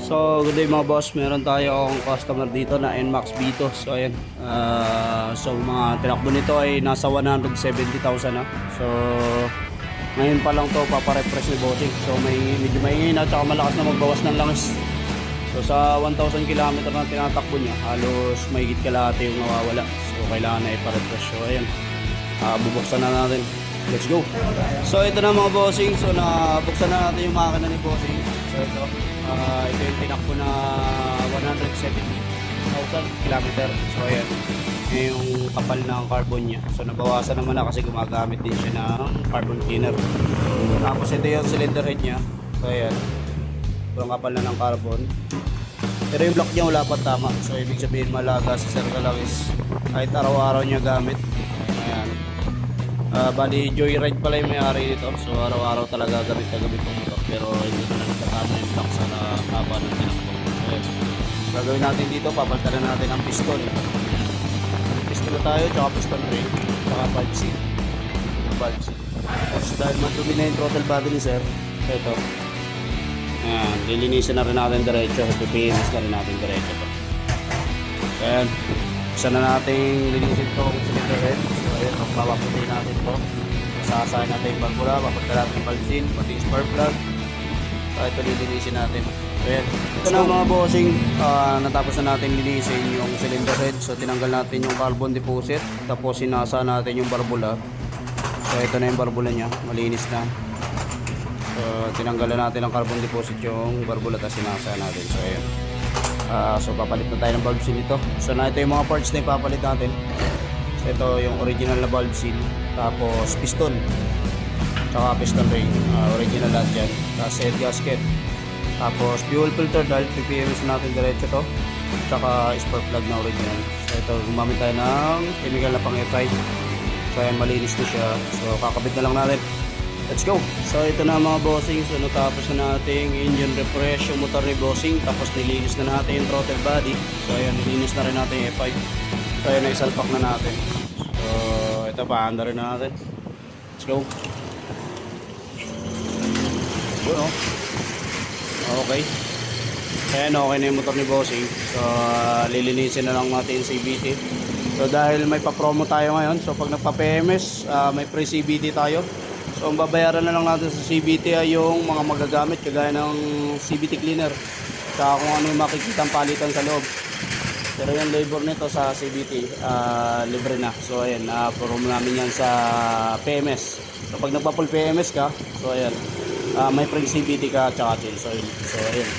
So, good day mga boss. Meron tayong customer dito na NMAX Vito. So, ayan. So, mga tinakbo nito ay nasa 170,000 na. So, ngayon pa lang to paparefresh ni bossing. So, medyo maingay na at saka malakas na magbawas ng langis. So, sa 1,000 km na tinatakbo niya, halos mahigit kalahati yung nawawala. So, kailangan na iparefresh. So, ayan. Bubuksan na natin. Let's go. So, ito na mga bossing. So, nabuksan na natin yung makina ni bossing. So, ito yung tinakbo na 170,000 km. So, ayan. Yung kapal ng carbon niya. So, nabawasan naman na kasi gumagamit din siya ng carbon cleaner. Tapos, ito yung cylinder head niya. So, ayan. Ang kapal na ng carbon. Pero yung block niya wala pa tama. So, ibig sabihin malaga si Sir Kalawis. Kahit araw-araw niya gamit. Ayan. Bali, Joyride pala yung may-ari nito. So, araw-araw talaga gamit itong block. Pero, hindi na nagtatama yung block sa haba ng tinakbo. Ayan. Gagawin natin dito, papalitan na natin ang piston. Piston na tayo, tsaka piston ring, tsaka valve seal. Valve seal. Tapos, dahil madumi na yung throttle body ni Sir, ito. Ayan, lilinisin na rin natin diretso. Pipinis na rin natin diretso to. Ayan. Isa na natin linisin itong cylinder head. So ayan, papaputin natin ito. Masasahin natin yung valvula, papunta natin yung valve seal, pati yung spark plug. So ito lilinisin natin. So ayan. Ito na mga bossing, natapos na natin linisin yung cylinder head. So tinanggal natin yung carbon deposit. Tapos sinasa natin yung valvula. So ito na yung valvula niya, malinis na. So tinanggalan natin ang carbon deposit yung valvula, tapos sinasa natin. So ayan. So papalit na tayo ng valve seal ito. So na ito yung mga parts na ipapalit natin. So ito yung original na valve seal, tapos piston, tsaka piston ring, original lahat yan. Tapos head gasket, tapos fuel filter valve, PPMS natin diretso to, tsaka spark plug na original. So ito, gumamit tayo ng chemical na pang F5. So ayan, malinis na siya. So kakabit na lang natin. Let's go! So ito na mga bossing. So natapos na natin engine refresh yung motor ni bossing. Tapos nilinis na natin yung throttle body. So ayan, nilinis na rin natin yung F5. So ayan, naisalpak na natin. So ito, paanda rin na natin. Let's go! Yun o. Okay. Ayan, okay na yung motor ni bossing. So lilinisin na lang natin yung CVT. So dahil may pa-promo tayo ngayon, so pag nagpa-PMS, may free CVT tayo. So ang babayaran na lang natin sa CVT ay yung mga magagamit kagaya ng CVT cleaner, saka kung ano yung makikita ang palitan sa loob. Pero yung labor nito sa CVT, libre na. So ayan, promo namin yan sa PMS. So pag nagpa-full PMS ka, so ayan, may free CVT ka at saka chill. So ayan.